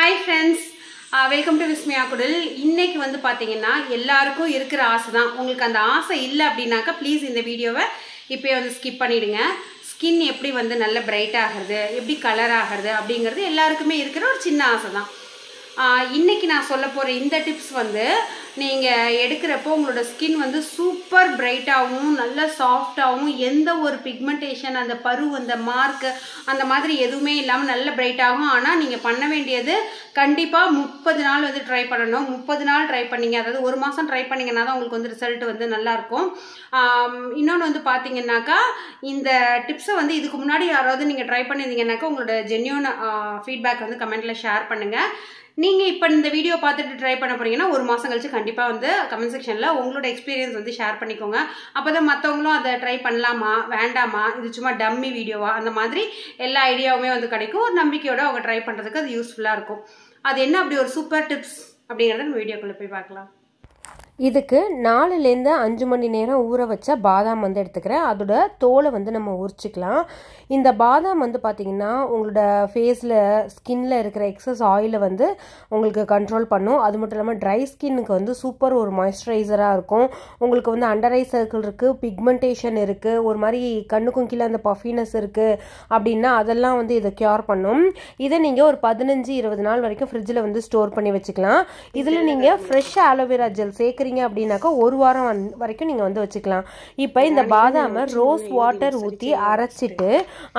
Hi friends, welcome to Vismaya Kudal. இன்னைக்கு வந்து பாத்தீங்கன்னா எல்லாருக்கும் இருக்கிற ஆசை தான். உங்களுக்கு அந்த ஆசை இல்ல அப்படினாக்க ப்ளீஸ் இந்த வீடியோவை இப்பவே வந்து ஸ்கிப் பண்ணிடுங்க. ஸ்கின் எப்படி வந்து நல்ல பிரைட் ஆகிறது, எப்படி கலர் ஆகிறது அப்படிங்கிறது எல்லாருக்குமே இருக்கிற ஒரு சின்ன ஆசை தான். இன்னைக்கு நான் சொல்ல போற இந்த டிப்ஸ் வந்து நீங்க எடுக்கிறப்போ உங்களோட ஸ்கின் வந்து சூப்பர் பிரைட்டாகவும் நல்ல சாஃப்டாகவும் எந்த ஒரு பிக்மெண்டேஷன் அந்த பரு அந்த மார்க் அந்த மாதிரி எதுவுமே இல்லாமல் நல்ல பிரைட் ஆகும். ஆனால் நீங்கள் பண்ண வேண்டியது கண்டிப்பாக 30 நாள் வந்து ட்ரை பண்ணணும். 30 நாள் ட்ரை பண்ணீங்க, அதாவது ஒரு மாதம் ட்ரை பண்ணிங்கன்னா தான் உங்களுக்கு வந்து ரிசல்ட் வந்து நல்லாயிருக்கும். இன்னொன்று வந்து பார்த்தீங்கன்னாக்கா இந்த டிப்ஸை வந்து இதுக்கு முன்னாடி யாராவது நீங்கள் ட்ரை பண்ணியிருந்தீங்கன்னாக்கா உங்களோட ஜென்யூன் ஃபீட்பேக் வந்து கமெண்ட்டில் ஷேர் பண்ணுங்கள். நீங்கள் இப்போ இந்த வீடியோ பார்த்துட்டு ட்ரை பண்ண போறீங்கன்னா ஒரு மாதம் கழிச்சு கண்டிப்பாக வந்து கமெண்ட் செக்ஷனில் உங்களோட எக்ஸ்பீரியன்ஸ் வந்து ஷேர் பண்ணிக்கோங்க. அப்போ தான் மற்றவங்களும் அதை ட்ரை பண்ணலாமா வேண்டாமா, இது சும்மா டம்மி வீடியோவா, அந்த மாதிரி எல்லா ஐடியாவுமே வந்து கிடைக்கும். ஒரு நம்பிக்கையோட அவங்க ட்ரை பண்ணுறதுக்கு அது யூஸ்ஃபுல்லாக இருக்கும். அது என்ன அப்படி ஒரு சூப்பர் டிப்ஸ் அப்படிங்கிறத நம்ம வீடியோக்குள்ளே போய் பார்க்கலாம். இதுக்கு 4லேருந்து 5 மணி நேரம் ஊற வச்ச பாதாம் வந்து எடுத்துக்கிறேன். அதோட தோலை வந்து நம்ம உரிச்சிக்கலாம். இந்த பாதாம் வந்து பார்த்திங்கன்னா உங்களோட ஃபேஸில் ஸ்கின்னில் இருக்கிற எக்ஸஸ் ஆயிலை வந்து உங்களுக்கு கண்ட்ரோல் பண்ணும். அது மட்டும் இல்லாமல் ட்ரை ஸ்கின்னுக்கு வந்து சூப்பர் ஒரு மாய்ஸ்சரைசராக இருக்கும். உங்களுக்கு வந்து அண்டர் ஐ சர்க்கிள் இருக்குது, பிக்மெண்டேஷன் இருக்குது, ஒரு மாதிரி கண்ணுக்கும் கீழே அந்த பஃபினஸ் இருக்குது அப்படின்னா அதெல்லாம் வந்து இதை க்யூர் பண்ணும். இதை நீங்கள் ஒரு 15-20 நாள் வரைக்கும் ஃப்ரிட்ஜில் வந்து ஸ்டோர் பண்ணி வச்சுக்கலாம். இதில் நீங்கள் ஃப்ரெஷ் ஆலோவேரா ஜெல் சேர்க்குறீங்க அப்படின்னாக்கா ஒரு வாரம் வரைக்கும் நீங்க வந்து வச்சுக்கலாம். இப்ப இந்த பாதாம ரோஸ் வாட்டர் ஊத்தி அரைச்சிட்டு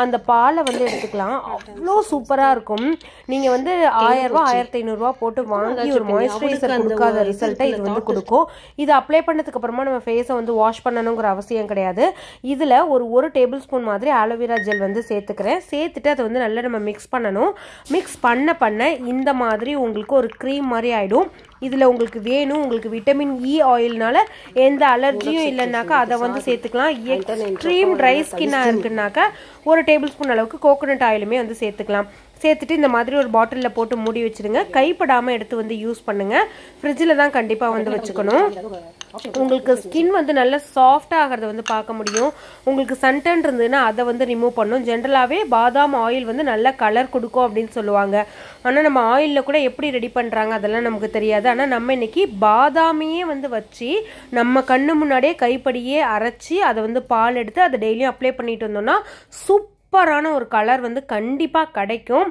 அந்த பாலை வந்து எடுத்துக்கலாம். அவ்வளோ சூப்பரா இருக்கும். நீங்க வந்து 1000 ரூபாய் 1500 ரூபாய் போட்டு வாங்கி ஒரு மாய்ஸ்சரைசர் கொடுக்காத ரிசல்ட்டை இது வந்து கொடுக்கும். இது அப்ளை பண்ணதுக்கு அப்புறமா நம்ம ஃபேஸை வந்து வாஷ் பண்ணணுங்கிற அவசியம் கிடையாது. இதுல ஒரு டேபிள் ஸ்பூன் மாதிரி ஆலோவேரா ஜெல் வந்து சேர்த்துக்கிறேன். சேர்த்துட்டு அதை வந்து நல்லா நம்ம மிக்ஸ் பண்ணணும். மிக்ஸ் பண்ண இந்த மாதிரி உங்களுக்கு ஒரு க்ரீம் மாதிரி ஆயிடும். இதில் உங்களுக்கு வேணும், உங்களுக்கு விட்டமின் இ ஆயில்னால எந்த அலர்ஜியும் இல்லைனாக்கா அதை வந்து சேர்த்துக்கலாம். எக்ஸ்ட்ரீம் ட்ரை ஸ்கின்னாக இருக்குன்னாக்கா ஒரு டேபிள் ஸ்பூன் அளவுக்கு கோகோனட் ஆயிலுமே வந்து சேர்த்துக்கலாம். சேர்த்துட்டு இந்த மாதிரி ஒரு பாட்டிலில் போட்டு மூடி வச்சுருங்க. கைப்படாமல் எடுத்து வந்து யூஸ் பண்ணுங்கள். ஃப்ரிட்ஜில் தான் கண்டிப்பாக வந்து வச்சுக்கணும். உங்களுக்கு ஸ்கின் வந்து நல்லா சாஃப்டாக ஆகிறத வந்து பார்க்க முடியும். உங்களுக்கு சன்டன் இருந்ததுன்னா அதை வந்து ரிமூவ் பண்ணும். ஜென்ரலாகவே பாதாம் ஆயில் வந்து நல்ல கலர் கொடுக்கும் அப்படின்னு சொல்லுவாங்க. ஆனால் நம்ம ஆயிலில் கூட எப்படி ரெடி பண்ணுறாங்க அதெல்லாம் நமக்கு தெரியாது. ஆனால் நம்ம இன்னைக்கு பாதாமையே வந்து வச்சு நம்ம கண்ணு முன்னாடியே கைப்படியே அரைச்சி அதை வந்து பால் எடுத்து அதை டெய்லியும் அப்ளை பண்ணிட்டு வந்தோம்னா சூப்பரான ஒரு கலர் வந்து கண்டிப்பாக கிடைக்கும்.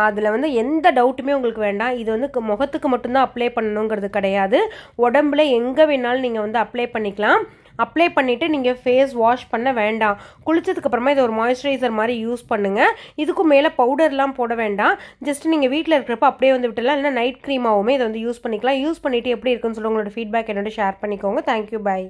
அதில் வந்து எந்த டவுட்டுமே உங்களுக்கு வேண்டாம். இது வந்து முகத்துக்கு மட்டும்தான் அப்ளை பண்ணணுங்கிறது கிடையாது. உடம்புல எங்கே வேணாலும் நீங்கள் வந்து அப்ளை பண்ணிக்கலாம். அப்ளை பண்ணிவிட்டு நீங்கள் ஃபேஸ் வாஷ் பண்ண வேண்டாம். குளிச்சதுக்கு அப்புறமா இதை ஒரு மாய்ஸ்சரைசர் மாதிரி யூஸ் பண்ணுங்கள். இதுக்கும் மேலே பவுடர்லாம் போட வேண்டாம். ஜஸ்ட் நீங்கள் வீட்டில் இருக்கிறப்ப அப்படியே வந்து விட்டுலாம். இல்லைன்னா நைட் க்ரீமாகவுமே இதை வந்து யூஸ் பண்ணிக்கலாம். யூஸ் பண்ணிவிட்டு எப்படி இருக்குன்னு சொல்லி உங்களோட ஃபீட்பேக் என்னோட ஷேர் பண்ணிக்கோங்க. Thank you, by.